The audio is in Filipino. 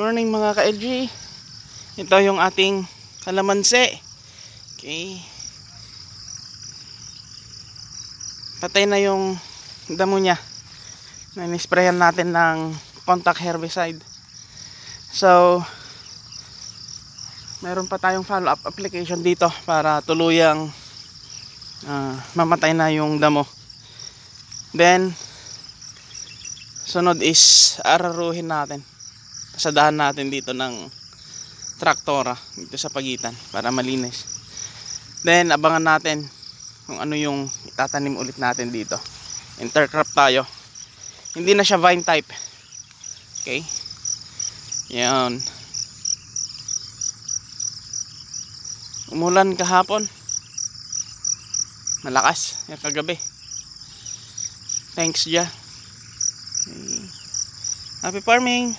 Morning mga ka-LG. Ito yung ating kalamansi. Okay. Patay na yung damo niya. Nanisprayan natin ng contact herbicide. So, meron pa tayong follow-up application dito para tuluyang mamatay na yung damo. Then, sunod is araruhin natin. Pasadahan natin dito ng traktora dito sa pagitan para malinis. Then abangan natin kung ano yung itatanim ulit natin dito. Intercrop tayo. Hindi na siya vine type. Okay? Yan. Umulan kahapon. Malakas yung kagabi. Thanks, Ja. Okay. Happy farming.